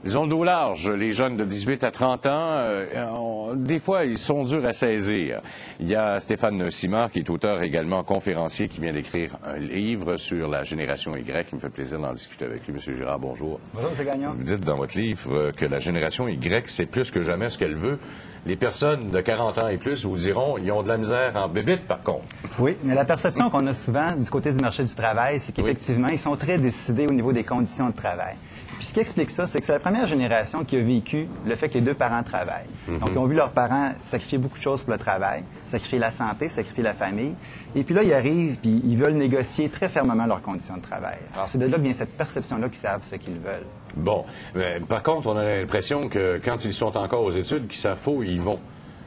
Ils ont le dos large, les jeunes de 18 à 30 ans. Des fois, ils sont durs à saisir. Il y a Stéphane Simard, qui est auteur également conférencier, qui vient d'écrire un livre sur la génération Y. Il me fait plaisir d'en discuter avec lui. Monsieur Girard, bonjour. Bonjour, M. Gagnon. Vous dites dans votre livre que la génération Y, c'est plus que jamais ce qu'elle veut. Les personnes de 40 ans et plus vous diront, ils ont de la misère en bébite, par contre. Oui, mais la perception qu'on a souvent du côté du marché du travail, c'est qu'effectivement, ils sont très décidés au niveau des conditions de travail. Puis ce qui explique ça, c'est que c'est la première génération qui a vécu le fait que les deux parents travaillent. Donc, ils ont vu leurs parents sacrifier beaucoup de choses pour le travail, sacrifier la santé, sacrifier la famille. Et puis là, ils arrivent, puis ils veulent négocier très fermement leurs conditions de travail. Alors, c'est de là que vient cette perception-là qu'ils savent ce qu'ils veulent. Bon. Mais, par contre, on a l'impression que quand ils sont encore aux études, qu'ils savent où ils vont.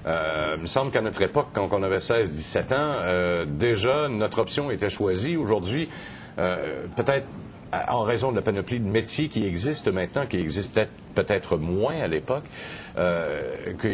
Il me semble qu'à notre époque, quand on avait 16-17 ans, déjà, notre option était choisie. Aujourd'hui, peut-être en raison de la panoplie de métiers qui existent maintenant, qui existaient peut-être moins à l'époque,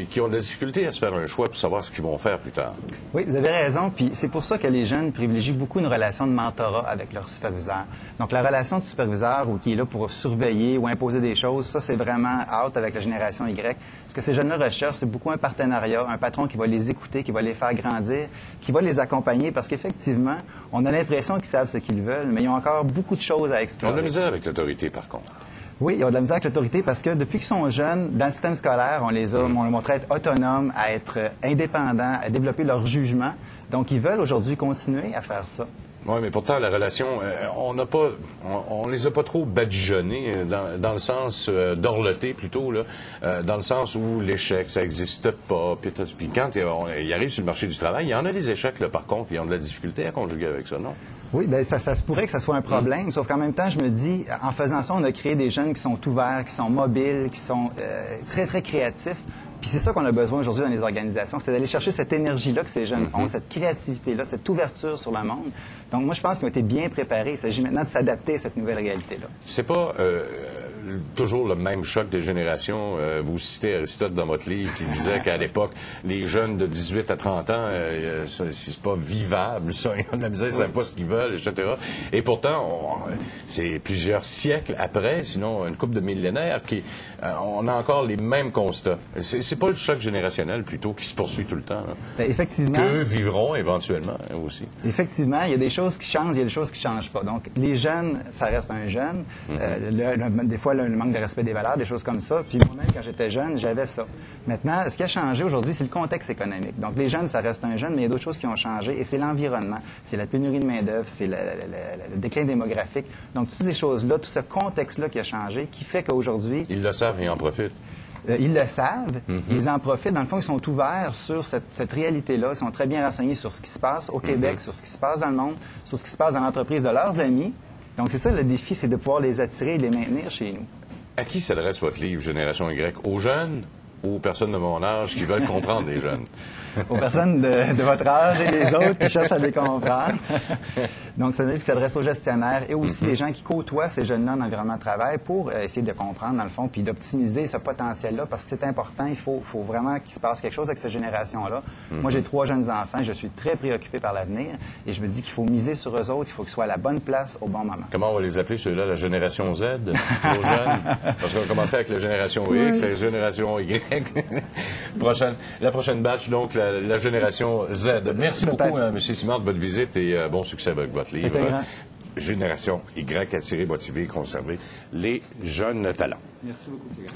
qui ont de la difficulté à se faire un choix pour savoir ce qu'ils vont faire plus tard. Oui, vous avez raison. Puis c'est pour ça que les jeunes privilégient beaucoup une relation de mentorat avec leur superviseur. Donc la relation de superviseur ou qui est là pour surveiller ou imposer des choses, ça c'est vraiment out avec la génération Y. Ce que ces jeunes-là recherchent, c'est beaucoup un partenariat, un patron qui va les écouter, qui va les faire grandir, qui va les accompagner parce qu'effectivement, on a l'impression qu'ils savent ce qu'ils veulent, mais ils ont encore beaucoup de choses à explorer. On a de la misère avec l'autorité, par contre. Oui, ils ont de la misère avec l'autorité parce que depuis qu'ils sont jeunes, dans le système scolaire, on les montré être autonomes, à être indépendants, à développer leur jugement. Donc, ils veulent aujourd'hui continuer à faire ça. Oui, mais pourtant, la relation, on les a pas trop badigeonnés dans le sens d'orloter plutôt, là, dans le sens où l'échec, ça n'existe pas. Puis quand ils arrivent sur le marché du travail, il y en a des échecs, là, par contre, ils ont de la difficulté à conjuguer avec ça, non? Oui, bien, ça se pourrait que ça soit un problème, sauf qu'en même temps, je me dis, en faisant ça, on a créé des jeunes qui sont ouverts, qui sont mobiles, qui sont très, très créatifs. Puis c'est ça qu'on a besoin aujourd'hui dans les organisations, c'est d'aller chercher cette énergie-là que ces jeunes ont, cette créativité-là, cette ouverture sur le monde. Donc moi, je pense qu'ils ont été bien préparés. Il s'agit maintenant de s'adapter à cette nouvelle réalité-là. C'est pas toujours le même choc des générations. Vous citez Aristote dans votre livre qui disait qu'à l'époque, les jeunes de 18 à 30 ans, c'est pas vivable, ça. Ils ont de la misère, ils savent pas ce qu'ils veulent, etc. Et pourtant, c'est plusieurs siècles après, sinon une couple de millénaires, on a encore les mêmes constats. C'est pas le choc générationnel, plutôt, qui se poursuit tout le temps. Bien, effectivement. Qu'eux vivront éventuellement, aussi. Effectivement, il y a des choses qui changent, il y a des choses qui changent pas. Donc, les jeunes, ça reste un jeune. Des fois, le manque de respect des valeurs, des choses comme ça. Puis moi-même, quand j'étais jeune, j'avais ça. Maintenant, ce qui a changé aujourd'hui, c'est le contexte économique. Donc, les jeunes, ça reste un jeune, mais il y a d'autres choses qui ont changé. Et c'est l'environnement, c'est la pénurie de main-d'œuvre, c'est le déclin démographique. Donc, toutes ces choses-là, tout ce contexte-là qui a changé, qui fait qu'aujourd'hui... Ils le savent et en profitent. Ils le savent, ils en profitent. Dans le fond, ils sont ouverts sur cette réalité-là. Ils sont très bien renseignés sur ce qui se passe au Québec, sur ce qui se passe dans le monde, sur ce qui se passe dans l'entreprise de leurs amis. Donc, c'est ça le défi, c'est de pouvoir les attirer et les maintenir chez nous. À qui s'adresse votre livre, Génération Y? Aux jeunes ou aux personnes de mon âge qui veulent comprendre les jeunes? Aux personnes de votre âge et les autres qui cherchent à les comprendre. Donc, c'est un livre qui s'adresse aux gestionnaires et aussi les gens qui côtoient ces jeunes-là en environnement de travail pour essayer de comprendre, dans le fond, puis d'optimiser ce potentiel-là parce que c'est important. Il faut vraiment qu'il se passe quelque chose avec cette génération-là. Moi, j'ai 3 jeunes enfants. Je suis très préoccupé par l'avenir et je me dis qu'il faut miser sur eux autres. Il faut qu'ils soient à la bonne place au bon moment. Comment on va les appeler, ceux-là, la génération Z, nos jeunes? Parce qu'on va commencer avec la génération X, la génération Y. La prochaine batch, donc, la génération Z. Merci beaucoup, M. Simard, de votre visite et bon succès avec votre livre. Génération Y, attirer, motiver, conserver les jeunes talents. Merci beaucoup, M.